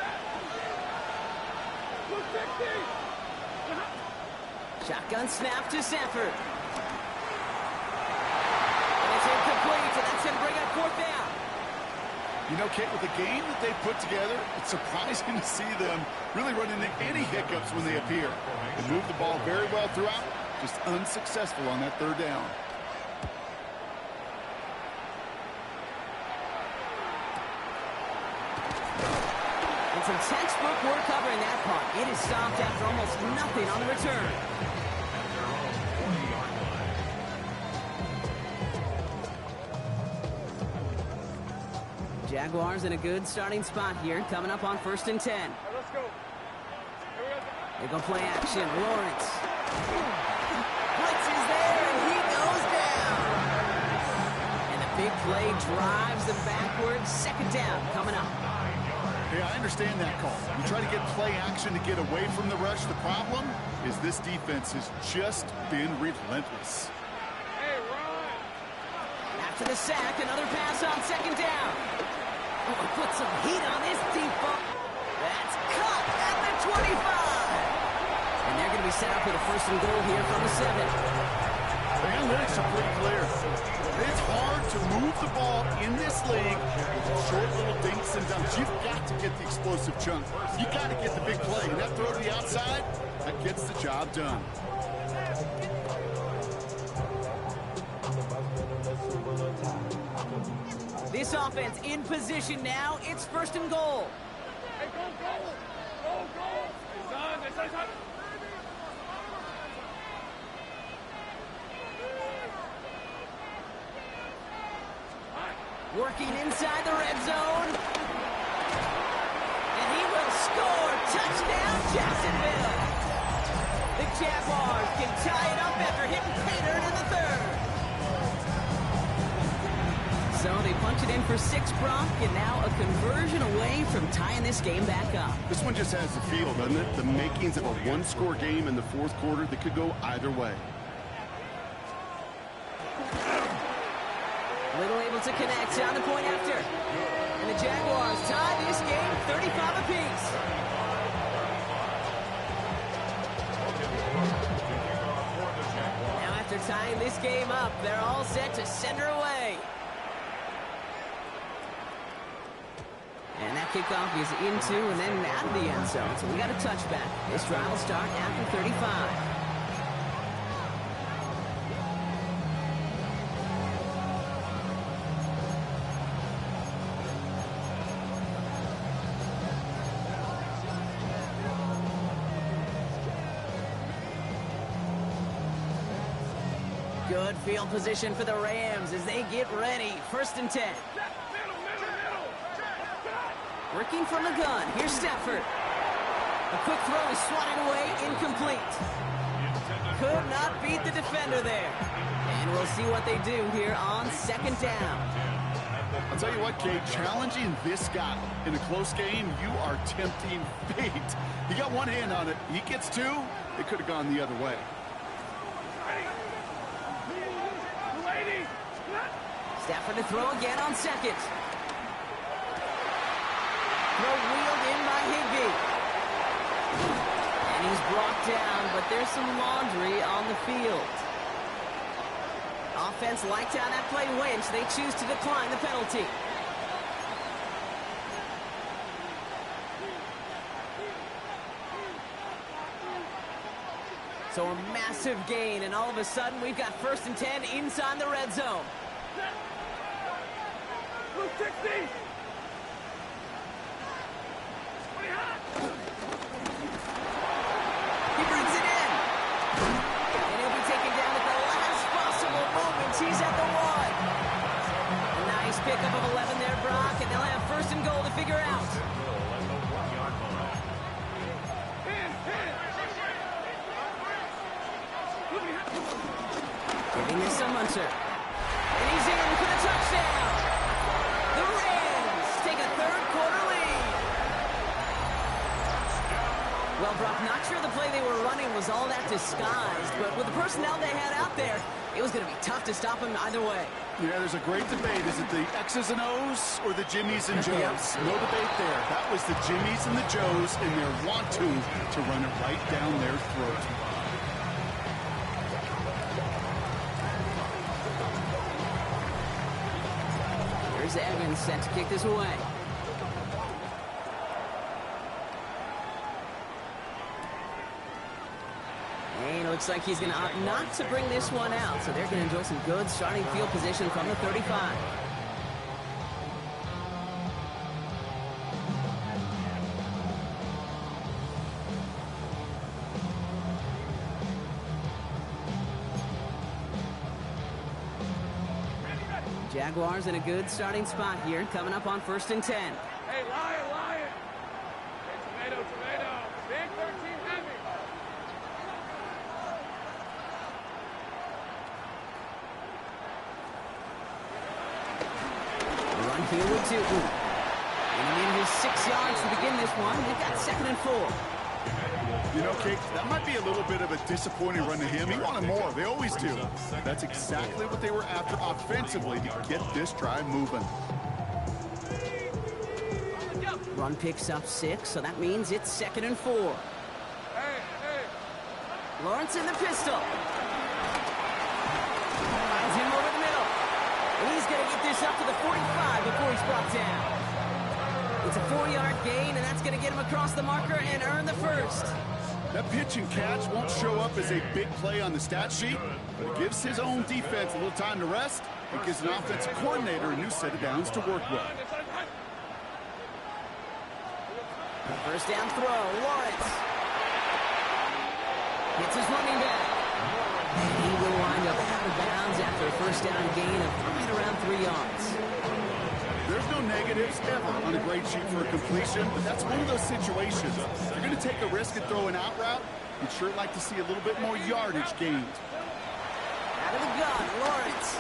Shotgun snap to Stafford. And it's incomplete, and that's going to bring up 4th down. You know, Kate, with the game that they put together, it's surprising to see them really run into any hiccups when they appear. They move the ball very well throughout, just unsuccessful on that 3rd down. And some textbook work covering that punt. It is stopped after almost nothing on the return. Jaguars in a good starting spot here, coming up on 1st and 10. Right, let's go. They go play action. Lawrence. Blitz is there, and he goes down. And the big play drives them backwards. 2nd down coming up. Yeah, I understand that call. You try to get play action to get away from the rush. The problem is this defense has just been relentless. Hey, run. After the sack, another pass on 2nd down. Oh, put some heat on this deep ball. That's cut at the 25. And they're going to be set up with a 1st and goal here from the 7. The analytics are pretty clear. busts and dumps. You've got to get the explosive chunk. You got to get the big play. And that throw to the outside, that gets the job done. This offense in position now. It's 1st and goal. Hey, go, go! Go, go! Hey, son, hey, son. Working inside the red zone. And he will score. Touchdown, Jacksonville. The Jaguars can tie it up after hitting Tater in the 3rd. So they punch it in for 6, Brock, and now a conversion away from tying this game back up. This one just has the feel, doesn't it? The makings of a one-score game in the 4th quarter that could go either way. Little able to connect on the point after. And the Jaguars tie this game 35 apiece. Now after tying this game up, they're all set to send her away. And that kickoff is into and then out of the end zone. So we got a touchback. This drive will start after 35. Good field position for the Rams as they get ready. 1st and 10. Working from the gun. Here's Stafford. A quick throw is swatted away. Incomplete. Could not beat the defender there. And we'll see what they do here on 2nd down. I'll tell you what, Kate, challenging this guy in a close game, you are tempting fate. He got one hand on it. He gets 2. It could have gone the other way. Stafford to throw again on 2nd. Throw wheeled in by Higbee. And he's brought down, but there's some laundry on the field. Offense liked how that play went. They choose to decline the penalty. So a massive gain, and all of a sudden we've got 1st and 10 inside the red zone. Blue 60! He brings it in. And he'll be taken down at the last possible moment. He's at the 1. A nice pickup of 11 there, Brock, and they'll have 1st and goal to figure out. Giving this to Hunter. And he's in for the touchdown. The Rams take a 3rd quarter lead. Well, Brock, not sure the play they were running was all that disguised, but with the personnel they had out there, it was going to be tough to stop him either way. Yeah, there's a great debate. Is it the X's and O's or the Jimmies and Joes? No debate there. That was the Jimmies and the Joes in their want-to run it right down their throat. Here's Evans set to kick this away. And it looks like he's going to opt not to bring this one out. So they're going to enjoy some good starting field position from the 35. Jaguars in a good starting spot here, coming up on 1st and 10. Hey, Lion, Lion! Hey, tomato, tomato! Big 13 heavy! Run here with 2. And in his 6 yards to begin this one. They've got 2nd and 4. You know, Kate, that might be a little bit of a disappointing run to him. He wanted more. They always do. That's exactly what they were after offensively to get this drive moving. Run picks up 6, so that means it's 2nd and 4. Hey, hey! Lawrence in the pistol. Finds him over the middle. And he's going to get this up to the 45 before he's brought down. It's a 4-yard gain, and that's going to get him across the marker and earn the first. That pitch and catch won't show up as a big play on the stat sheet, but it gives his own defense a little time to rest. It gives an offensive coordinator a new set of downs to work with. First down throw, Lawrence. Hits his running back. And he will wind up out of bounds after a first down gain of right around 3 yards. There's no negatives ever on a grade sheet for a completion, but that's one of those situations. If you're going to take a risk and throw an out route, you'd sure like to see a little bit more yardage gained. Out of the gun, Lawrence.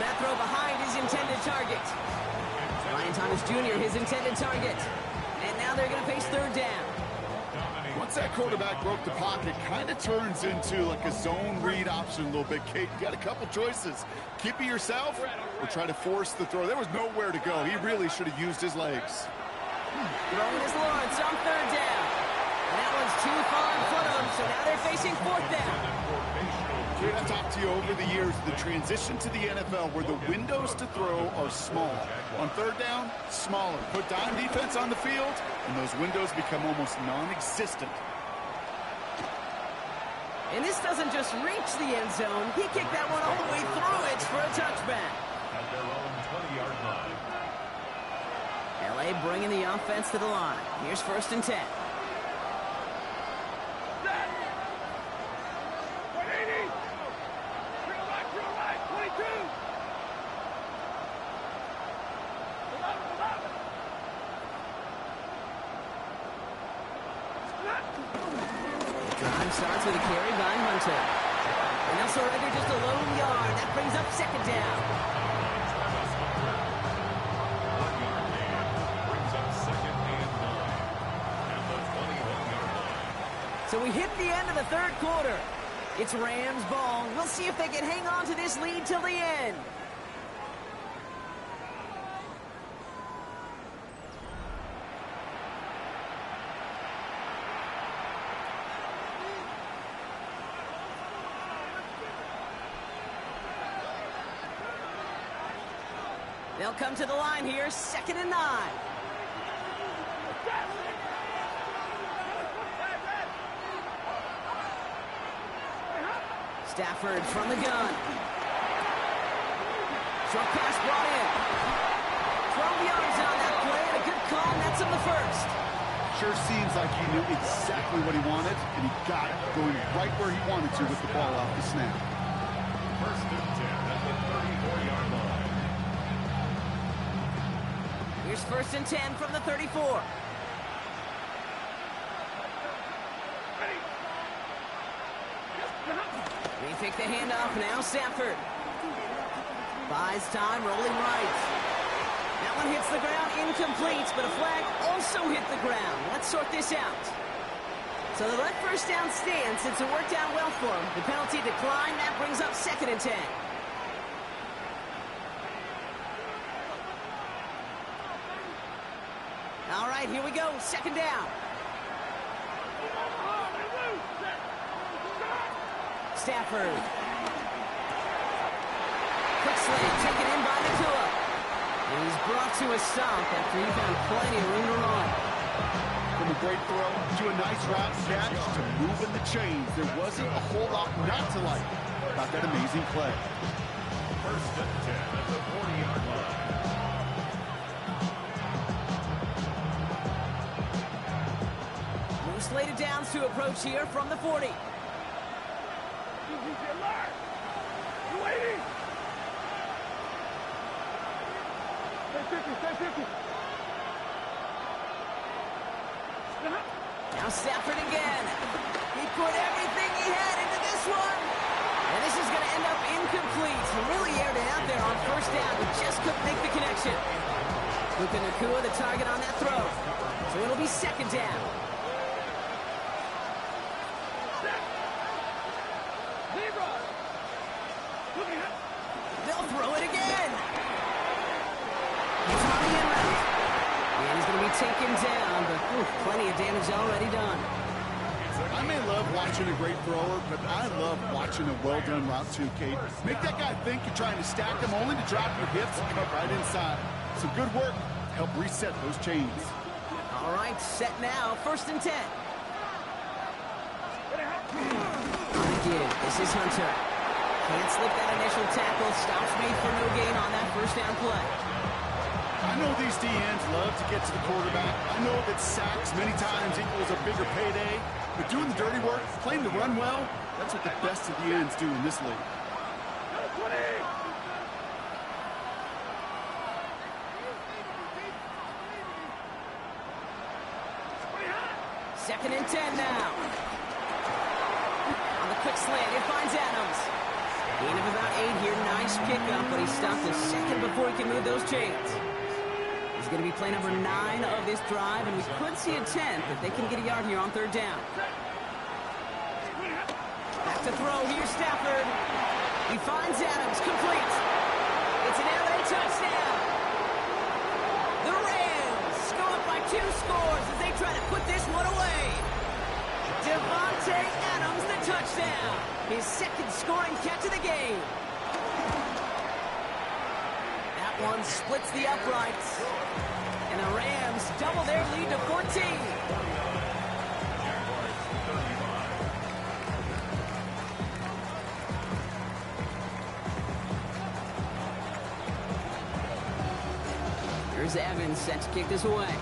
That throw behind his intended target. Ryan Thomas Jr., his intended target. And now they're going to face third down. Once that quarterback broke the pocket, kind of turns into like a zone read option a little bit. Kate, you got a couple choices. Keep it yourself or try to force the throw. There was nowhere to go. He really should have used his legs. Throwing is Lawrence on third down. And that one's too far in front of him, so now they're facing fourth down. Kate, I've talked to you over the years, the transition to the NFL where the windows to throw are small. On third down, smaller. Put dime defense on the field, and those windows become almost non-existent. And this doesn't just reach the end zone. He kicked that one all the way through it for a touchback. At their own 20-yard line. L.A. bringing the offense to the line. Here's first and 10. Starts with a carry by Hunter. And Nelson Rager just a lone yard. That brings up second down. Brings up second and 9. At the 21-yard line. So we hit the end of the third quarter. It's Rams ball. We'll see if they can hang on to this lead till the end. They'll come to the line here, second and 9. Stafford from the gun. Short pass brought in. 12 yards on that play, and a good call, and that's on the first. Sure seems like he knew exactly what he wanted, and he got it, going right where he wanted to with the ball off the snap. First and 10 at the 34-yard line. Here's first and 10 from the 34. They take the handoff now, Stafford. Buys time, rolling right. That one hits the ground, incomplete, but a flag also hit the ground. Let's sort this out. So they let first down stand since it worked out well for him. The penalty declined, that brings up second and 10. All right, here we go, second down. Stafford. Quick slant, taken in by Nakua. And he's brought to a stop after he found plenty of room to run. From a great throw to a nice route catch to moving the chains, there wasn't a whole lot not to like about that amazing play. First and 10 at the 40-yard line. Slated downs to approach here from the 40. Now Stafford again. He put everything he had into this one. And this is going to end up incomplete. He really aired it out there on first down, but just couldn't make the connection. Luka Nakua, the target on that throw. So it'll be second down. They'll throw it again. He's on the end route. And he's going to be taken down, but plenty of damage already done. I may love watching a great thrower, but I love watching a well-done route too, Kate. Make that guy think you're trying to stack him only to drop your hips and cut right inside. Some good work to help reset those chains. All right, set now, 1st and 10. On the give, this is Hunter. Can't slip that initial tackle. Stops made for no gain on that 1st down play. I know these DNs love to get to the quarterback. I know that sacks many times equals a bigger payday. But doing the dirty work, playing to run well, that's what the best of the ends do in this league. 2nd and 10 now. On the quick slant, it finds Adams. Gain of about 8 here. Nice pickup, but he stopped a second before he can move those chains. He's going to be play number 9 of this drive, and we could see a 10th if they can get a yard here on 3rd down. Back to throw. Here's Stafford. He finds Adams. Complete. It's an LA touchdown. The Rams go up by 2 scores as they try to put this one away. Devontae Adams, the touchdown. His 2nd scoring catch of the game. That one splits the uprights. And the Rams double their lead to 14. Here's Evans set to kick this away.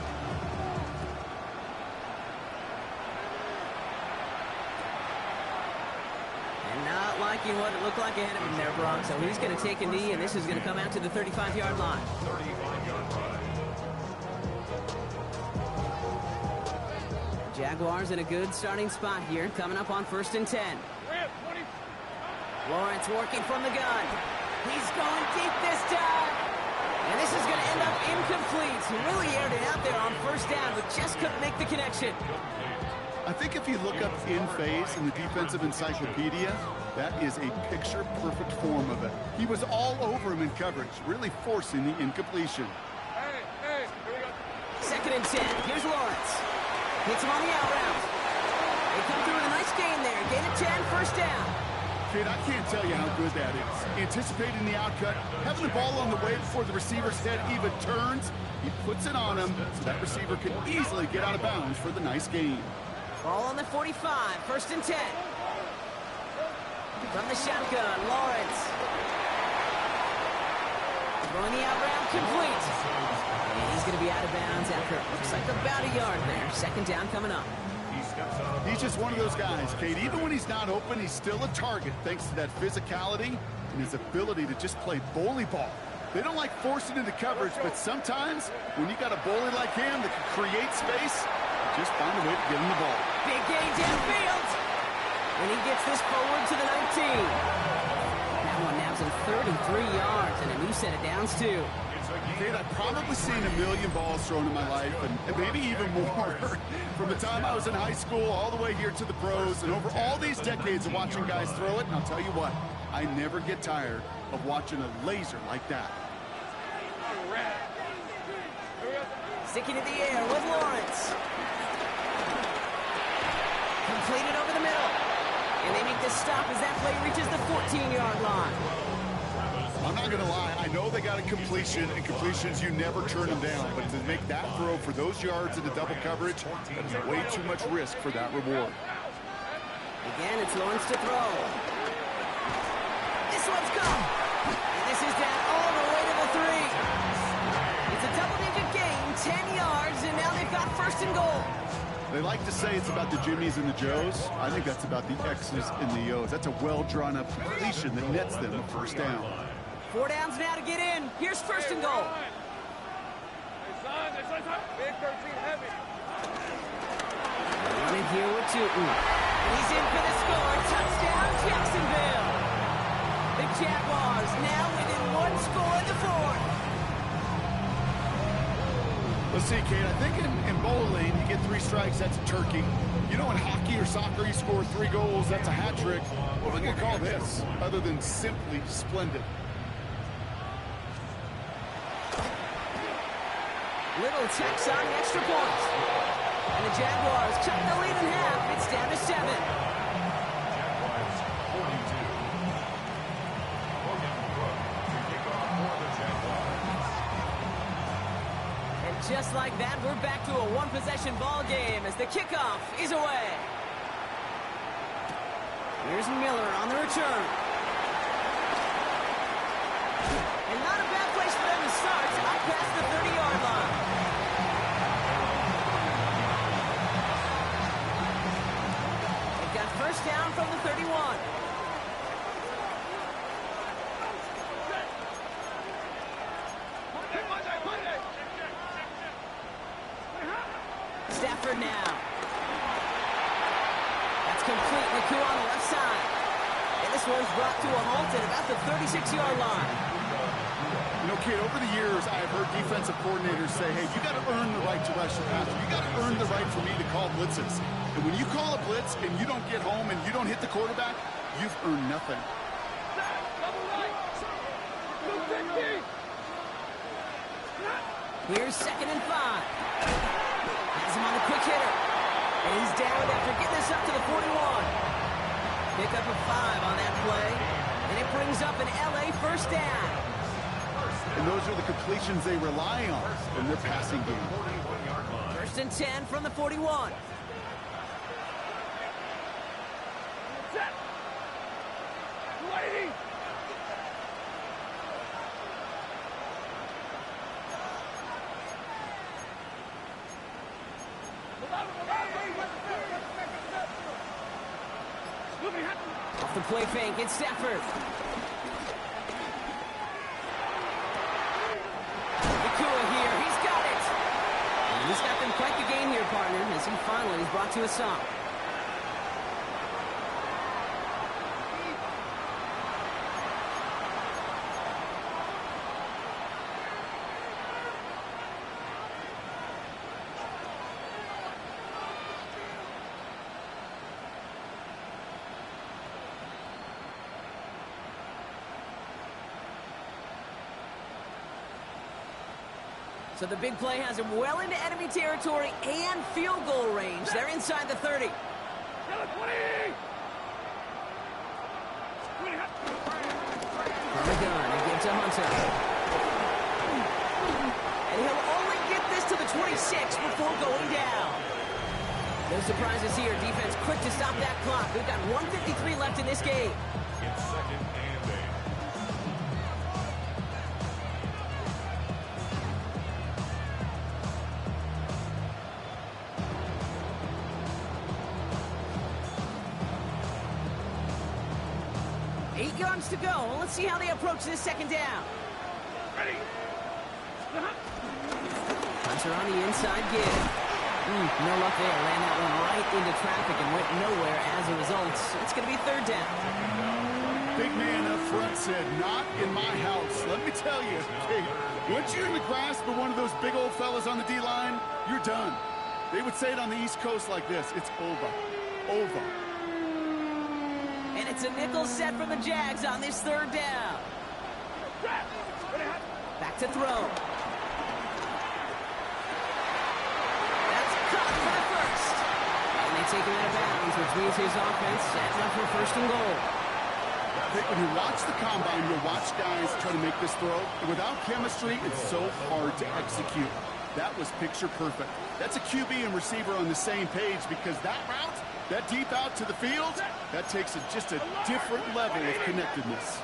And not liking what it looked like ahead of him there, Brock. So he's going to take a knee, and this is going to come out to the 35-yard line. 35-yard line. Jaguars in a good starting spot here, coming up on 1st and 10. Lawrence working from the gun. He's going deep this time. And this is going to end up incomplete. He really aired it out there on 1st down, but just couldn't make the connection. I think if you look up in phase in the defensive encyclopedia, that is a picture-perfect form of it. He was all over him in coverage, really forcing the incompletion. Hey, here we go. 2nd and 10. Here's Lawrence. Hits him on the out route. They come through with a nice gain there. Gain of 10, 1st down. Kid, I can't tell you how good that is. Anticipating the outcut, having the ball on the way before the receiver's head even turns, he puts it on him so that receiver can easily get out of bounds for the nice gain. Ball on the 45, 1st and 10. From the shotgun, Lawrence. Throwing the out route, complete. And he's going to be out of bounds after it looks like about a yard there. 2nd down coming up. He's just one of those guys, Kate. Even when he's not open, he's still a target thanks to that physicality and his ability to just play bully ball. They don't like forcing into coverage, but sometimes when you got a bully like him that can create space, just find a way to get him the ball. Big gain downfield. And he gets this forward to the 19. That one nabs him 33 yards and a new set of downs, too. Kate, I've probably seen a million balls thrown in my life, and maybe even more. From the time I was in high school all the way here to the pros, and over all these decades of watching guys throw it, and I'll tell you what, I never get tired of watching a laser like that. Sticking in the air with Lawrence. Completed over the middle. And they make the stop as that play reaches the 14-yard line. I'm not going to lie, I know they got a completion, and completions, you never turn them down. But to make that throw for those yards into double coverage, that is way too much risk for that reward. Again, it's Lawrence to throw. This one's gone. And this is down all the way to the 3. It's a double-digit gain, 10 yards, and now they've got 1st and goal. They like to say it's about the Jimmies and the Joes. I think that's about the X's and the O's. That's a well-drawn-up completion that nets them a 1st down. 4 downs now to get in. Here's 1st and goal. Big 13 heavy. Running here with Tootin. And he's in for the score. Touchdown, Jacksonville. The Jaguars now within 1 score in the 4th. Let's see, Kate, I think in bowling, you get 3 strikes, that's a turkey. You know, in hockey or soccer, you score 3 goals, that's a hat trick. What are we going to call this, other than simply splendid? Little checks on the extra point. And the Jaguars cut the lead in half. It's down to 7. Jaguars 42. William Brooke to kick off for the Jaguars. just like that, we're back to a one-possession ball game as the kickoff is away. Here's Miller on the return. And not a bad place for them to start, up past the 30-yard line. They've got first down from the 31. Stafford now. That's complete. McCoo on the left side. And this one's brought to a halt at about the 36-yard line. You know, kid, over the years, I've heard defensive coordinators say, hey, you got to earn the right to rush the passer. You got to earn the right for me to call blitzes. And when you call a blitz and you don't get home and you don't hit the quarterback, you've earned nothing. Here's 2nd and 5. Has him on the quick hitter. And he's down after getting this up to the 41. Pick up a 5 on that play. And it brings up an LA first down. And those are the completions they rely on in their passing game. 1st and 10 from the 41. Off the play fake, it's Stafford. Nakua here, he's got it. And he's got them quite the game here, partner, as he finally is brought to a stop. So the big play has him well into enemy territory and field goal range. They're inside the 30. From the gun, they give to Hunter. And he'll only get this to the 26 before going down. No surprises here. Defense quick to stop that clock. We've got 1:53 left in this game. It's 2nd and 8. Yards to go. Well, let's see how they approach this 2nd down. Ready. Hunter on the inside give. No luck there. Ran that one right into traffic and went nowhere as a result. It's going to be 3rd down. Big man up front said, not in my house. Let me tell you, hey, once you're in the grasp of one of those big old fellas on the D-line, you're done. They would say it on the East Coast like this. It's over. Over. And it's a nickel set from the Jags on this 3rd down. Back to throw. That's caught for the first. And they take him out of bounds, which means his offense sets up for 1st and goal. I think when you watch the combine, you'll watch guys try to make this throw. And without chemistry, it's so hard to execute. That was picture perfect. That's a QB and receiver on the same page because that route, that deep out to the field, that takes just a different level of connectedness.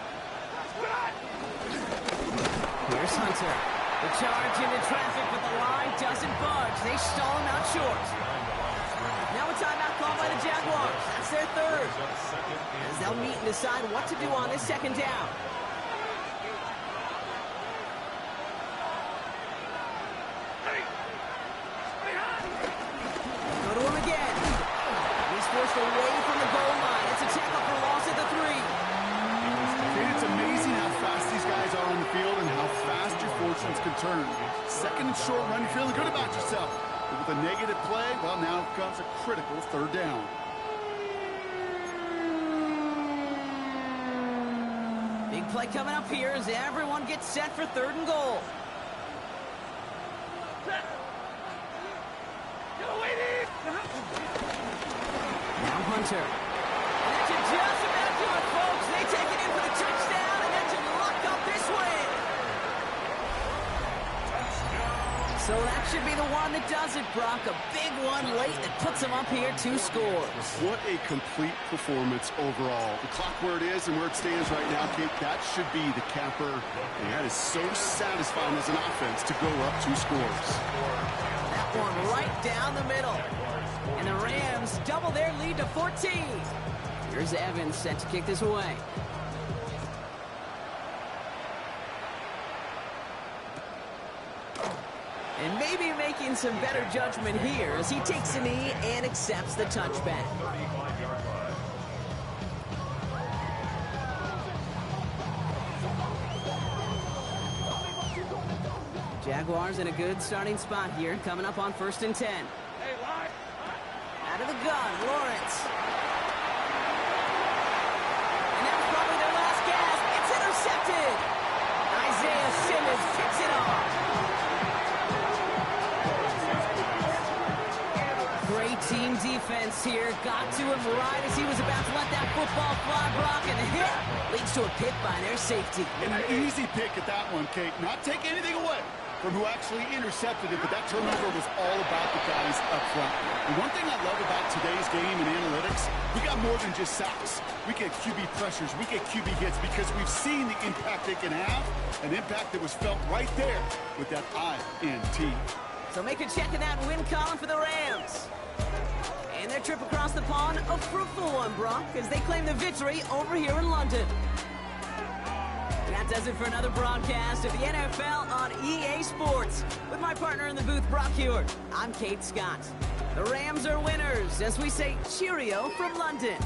Here's Hunter. The charge into traffic, but the line doesn't budge. They stall him out short. Now a timeout called by the Jaguars. That's their 3rd. As they'll meet and decide what to do on this 2nd down. Go to him again. He's forced away from the goal line. It's a tackle for loss at the 3. It's amazing how fast these guys are on the field and how fast your fortunes can turn. 2nd and short run, you're feeling good about yourself. But with a negative play, well, now comes a critical 3rd down. Big play coming up here as everyone gets set for 3rd and goal. Now Hunter. And that should just about do it, folks. They take it in for the touchdown, and that should lock up this win. So that should be the one that does it, Brock. A big one late that puts them up here 2 scores. What a complete performance overall. The clock where it is and where it stands right now, Kate, that should be the capper. And that is so satisfying as an offense to go up 2 scores. That one right down the middle. And the Rams double their lead to 14. Here's Evans set to kick this away. And maybe making some better judgment here as he takes a knee and accepts the touchback. Jaguars in a good starting spot here, coming up on 1st and 10. Hey, line. Out of the gun, Lawrence. And that's probably their last gasp. It's intercepted. Isaiah Simmons picks it off. Great team defense here. Got to him right as he was about to let that football fly, Brock, and the hit leads to a pick by their safety. An easy pick at that one, Kate. Not take anything away from who actually intercepted it, but that turnover was all about the guys up front. And one thing I love about today's game and analytics, we got more than just sacks. We get QB pressures, we get QB hits because we've seen the impact they can have, an impact that was felt right there with that INT. So make a check in that win column for the Rams. And their trip across the pond, a fruitful one, Brock, as they claim the victory over here in London. And that does it for another broadcast of the NFL on EA Sports. With my partner in the booth, Brock Hewitt, I'm Kate Scott. The Rams are winners, as we say cheerio from London.